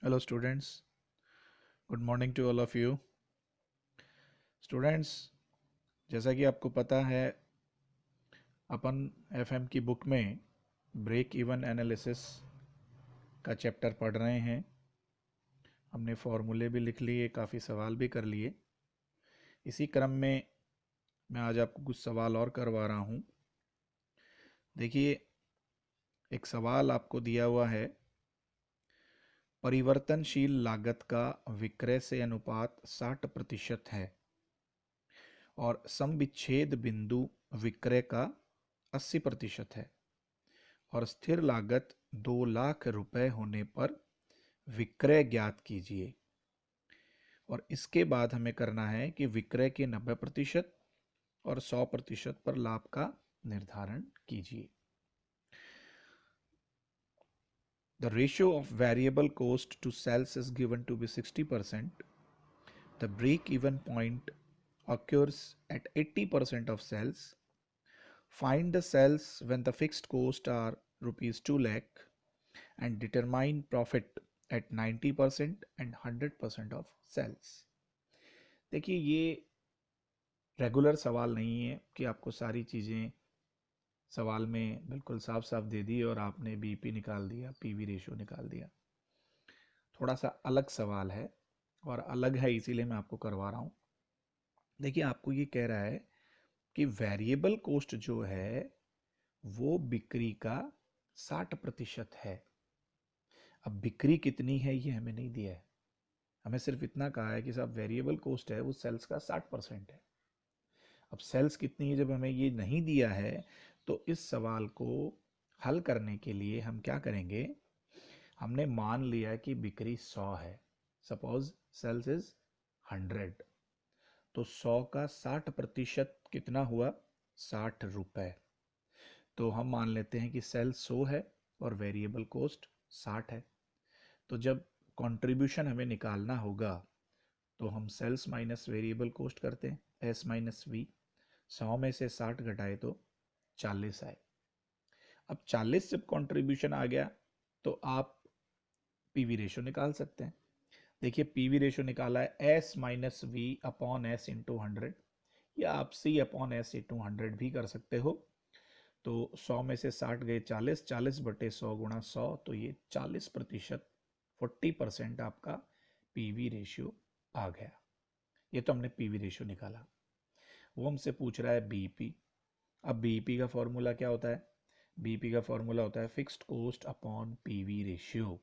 Hello students, good morning to all of you. Students, जैसा कि आपको पता है, अपन एफएम की बुक में ब्रेक इवन एनालिसिस का चैप्टर पढ़ रहे हैं। हमने फॉर्मूले भी लिख लिए, काफ़ी सवाल भी कर लिए। इसी क्रम में मैं आज आपको कुछ सवाल और करवा रहा हूँ। देखिए, एक सवाल आपको दिया हुआ है, परिवर्तनशील लागत का विक्रय से अनुपात 60% है और सम विच्छेद बिंदु विक्रय का 80% है और स्थिर लागत 2 लाख रुपए होने पर विक्रय ज्ञात कीजिए। और इसके बाद हमें करना है कि विक्रय के 90% और 100% पर लाभ का निर्धारण कीजिए। The ratio of variable cost to sales is given to be 60%. The break-even point occurs at 80% of sales. Find the sales when the fixed costs are rupees 2 lakh and determine profit at 90% and 100% of sales। देखिए, ये regular सवाल नहीं है कि आपको सारी चीज़ें सवाल में बिल्कुल साफ साफ दे दी और आपने बीपी निकाल दिया, पीवी रेशियो निकाल दिया। थोड़ा सा अलग सवाल है और अलग है, इसीलिए मैं आपको करवा रहा हूँ। देखिए, आपको ये कह रहा है कि वेरिएबल कॉस्ट जो है वो बिक्री का 60% है। अब बिक्री कितनी है ये हमें नहीं दिया है, हमें सिर्फ इतना कहा है कि साहब वेरिएबल कॉस्ट है वो सेल्स का 60% है। अब सेल्स कितनी है जब हमें ये नहीं दिया है, तो इस सवाल को हल करने के लिए हम क्या करेंगे, हमने मान लिया कि बिक्री 100 है। सपोज सेल्स इज 100, तो 100 का 60% कितना हुआ, 60 रुपए। तो हम मान लेते हैं कि सेल्स 100 है और वेरिएबल कॉस्ट 60 है। तो जब कंट्रीब्यूशन हमें निकालना होगा तो हम सेल्स माइनस वेरिएबल कॉस्ट करते हैं, एस माइनस वी। 100 में से 60 घटाए तो 40 आए। अब 40 जब कंट्रीब्यूशन आ गया तो आप पीवी रेशो निकाल सकते हैं। देखिए, पीवी रेशो निकाला है S minus V upon S into 100, या आप सी अपॉन एस इंटू 100 भी कर सकते हो। तो 100 में से 60 गए 40, 40/100 गुणा 100, तो ये 40%, 40% आपका पीवी रेशियो आ गया। ये तो हमने पीवी रेशियो निकाला। वो हमसे पूछ रहा है बीईपी। अब बीईपी का फॉर्मूला क्या होता है, बीईपी का फॉर्मूला होता है fixed cost upon PV ratio.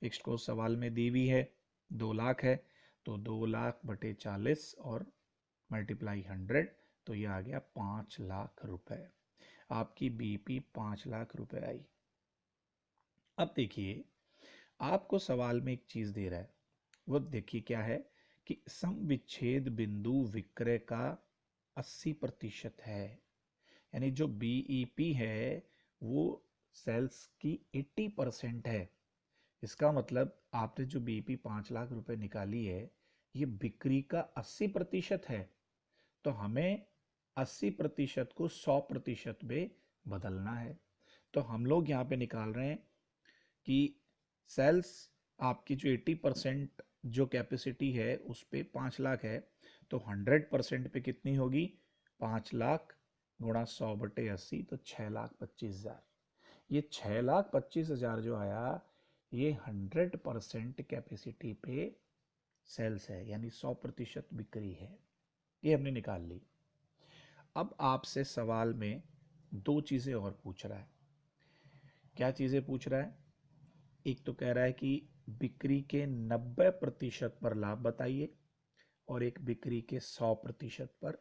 Fixed cost सवाल में दी हुई है 2 लाख है, तो 2 लाख/40 और मल्टीप्लाई 100, तो ये आ गया 5 लाख रुपए। आपकी बीईपी 5 लाख रुपए आई। अब देखिए, आपको सवाल में एक चीज दे रहा है, वो देखिए क्या है कि सम विच्छेद बिंदु विक्रय का 80% है। यानी जो बीईपी है वो सेल्स की 80% है। इसका मतलब आपने जो बीईपी 5 लाख रुपए निकाली है, ये बिक्री का 80% है। तो हमें 80% को 100% में बदलना है। तो हम लोग यहाँ पे निकाल रहे हैं कि सेल्स आपकी जो 80% जो कैपेसिटी है उस पे 5 लाख है, तो 100% पे कितनी होगी, 5 लाख गुणा 100/80, तो 6,25,000। ये 6,25,000 जो आया, ये 100% कैपेसिटी पे सेल्स है, यानी 100% बिक्री है। ये हमने निकाल ली। अब आपसे सवाल में दो चीज़ें और पूछ रहा है। क्या चीज़ें पूछ रहा है, एक तो कह रहा है कि बिक्री के 90% पर लाभ बताइए और एक बिक्री के 100% पर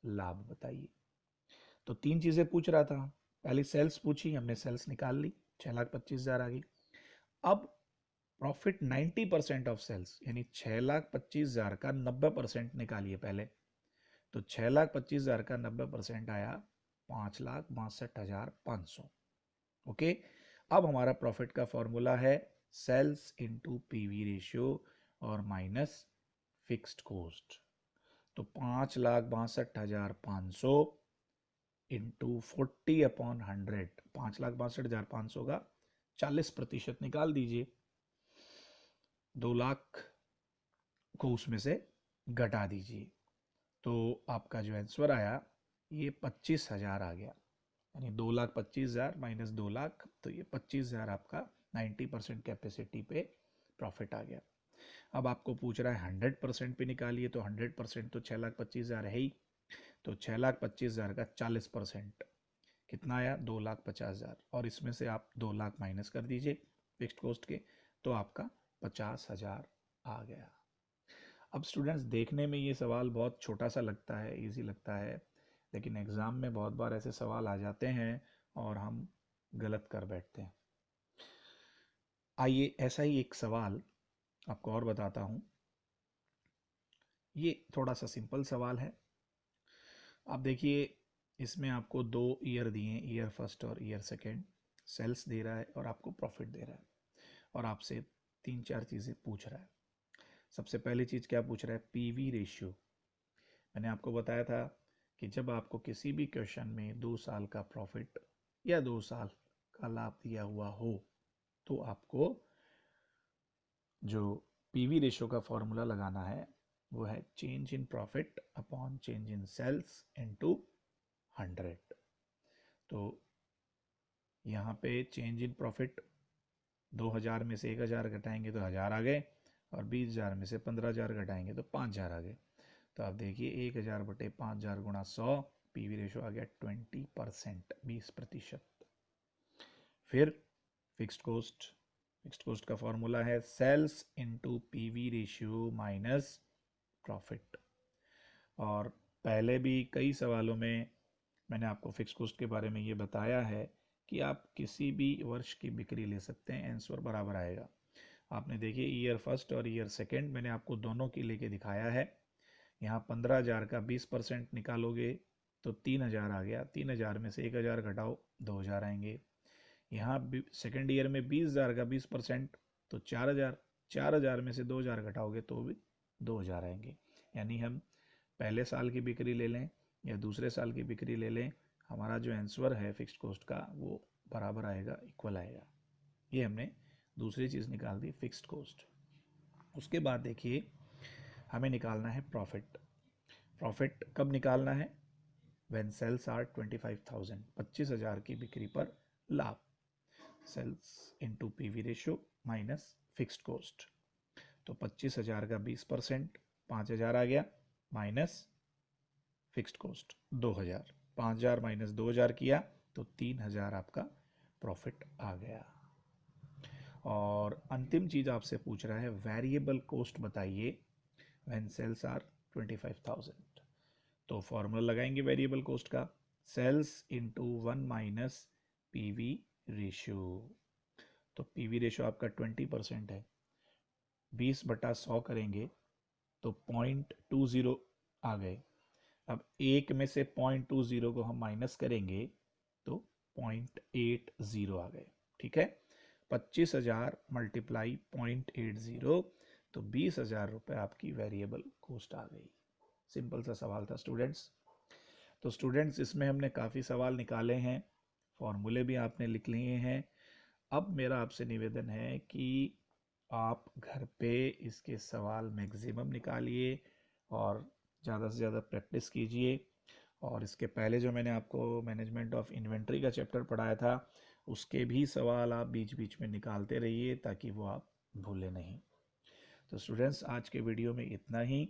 लाभ बताइए। तो तीन चीज़ें पूछ रहा था। पहले सेल्स पूछी, हमने सेल्स निकाल ली, 6,25,000 आ गई। अब प्रॉफिट 90% ऑफ सेल्स, यानी 6,25,000 का 90% निकालिए पहले। तो 6,25,000 का 90% आया 5,62,500। ओके। अब हमारा प्रॉफिट का फॉर्मूला है सेल्स इंटू पीवी रेशियो और माइनस फिक्स्ड कॉस्ट। तो 5,62,500 इंटू 40/100, 5,62,500 का 40% निकाल दीजिए। 2 लाख को उसमें से घटा दीजिए, तो आपका जो आंसर आया ये 25,000 आ गया। यानी 2,25,000 माइनस 2 लाख, तो ये 25,000 आपका 90% कैपेसिटी पे प्रॉफिट आ गया। अब आपको पूछ रहा है 100% पे निकालिए, तो 100% तो 6,25,000 है ही, तो 6,25,000 का 40% कितना आया? 2,50,000, और इसमें से आप 2 लाख माइनस कर दीजिए फिक्स्ड कॉस्ट के, तो आपका 50,000 आ गया। अब स्टूडेंट्स, देखने में ये सवाल बहुत छोटा सा लगता है, इजी लगता है, लेकिन एग्ज़ाम में बहुत बार ऐसे सवाल आ जाते हैं और हम गलत कर बैठते हैं। आइए ऐसा ही एक सवाल आपको और बताता हूँ। ये थोड़ा सा सिंपल सवाल है। आप देखिए, इसमें आपको 2 ईयर दिए हैं, ईयर फर्स्ट और ईयर सेकेंड, सेल्स दे रहा है और आपको प्रॉफिट दे रहा है, और आपसे 3-4 चीज़ें पूछ रहा है। सबसे पहली चीज़ क्या पूछ रहा है? PV ratio. मैंने आपको बताया था कि जब आपको किसी भी क्वेश्चन में 2 साल का प्रॉफिट या 2 साल का लाभ दिया हुआ हो, तो आपको जो पीवी रेशियो का फॉर्मूला लगाना है वो है change in profit upon change in sales into 100। तो यहाँ पे चेंज इन प्रॉफिट 2,000 में से 1,000 घटाएंगे तो 1,000 आ गए, और 20,000 में से 15,000 घटाएंगे तो 5,000 आ गए। तो आप देखिए 1,000 बटे 5,000 गुणा 100, पीवी रेशियो आ गया 20%, 20%। फिर फिक्स्ड कॉस्ट का फॉर्मूला है sales into PV ratio minus profit. और पहले भी कई सवालों में मैंने आपको फिक्स्ड कॉस्ट के बारे में ये बताया है कि आप किसी भी वर्ष की बिक्री ले सकते हैं, आंसर बराबर आएगा। आपने देखिए ईयर फर्स्ट और ईयर सेकेंड मैंने आपको दोनों की लेके दिखाया है। यहाँ 15,000 का 20% निकालोगे तो 3,000 आ गया, 3,000 में से 1,000 घटाओ 2,000 आएंगे। यहाँ सेकेंड ईयर में 20,000 का 20% तो 4,000, 4,000 में से 2,000 घटाओगे तो भी 2,000 आएंगे। यानी हम पहले साल की बिक्री ले लें या दूसरे साल की बिक्री ले लें, हमारा जो आंसर है फिक्स्ड कॉस्ट का वो बराबर आएगा, इक्वल आएगा। ये हमने दूसरी चीज़ निकाल दी, फिक्स्ड कॉस्ट। उसके बाद देखिए हमें निकालना है प्रॉफिट। प्रॉफिट कब निकालना है? व्हेन सेल्स आर 25,000, 25,000 की बिक्री पर लाभ। Sales into PV ratio minus fixed cost. तो 25,000 का 20% 5,000 आ गया, माइनस फिक्स्ड कॉस्ट 2,000, 5,000 माइनस 2,000 किया तो 3,000 आपका प्रॉफिट आ गया। और अंतिम चीज आपसे पूछ रहा है वेरिएबल कॉस्ट बताइए व्हेन सेल्स आर 25,000। तो फॉर्मूला लगाएंगे वेरिएबल कॉस्ट का, sales into 1 minus PV ratio. तो पीवी रेशियो आपका 20% है, 20/100 करेंगे तो 0.20 आ गए। अब एक में से 0.20 को हम माइनस करेंगे तो 0.80 आ गए। ठीक है, 25,000 मल्टीप्लाई 0.80 तो 20,000 रुपये आपकी वेरिएबल कॉस्ट आ गई। सिंपल सा सवाल था स्टूडेंट्स। तो स्टूडेंट्स इसमें हमने काफ़ी सवाल निकाले हैं, फॉर्मूले भी आपने लिख लिए हैं। अब मेरा आपसे निवेदन है कि आप घर पे इसके सवाल मैक्सिमम निकालिए और ज़्यादा से ज़्यादा प्रैक्टिस कीजिए। और इसके पहले जो मैंने आपको मैनेजमेंट ऑफ इन्वेंट्री का चैप्टर पढ़ाया था, उसके भी सवाल आप बीच बीच में निकालते रहिए ताकि वो आप भूलें नहीं। तो स्टूडेंट्स आज के वीडियो में इतना ही।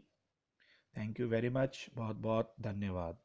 थैंक यू वेरी मच, बहुत बहुत धन्यवाद।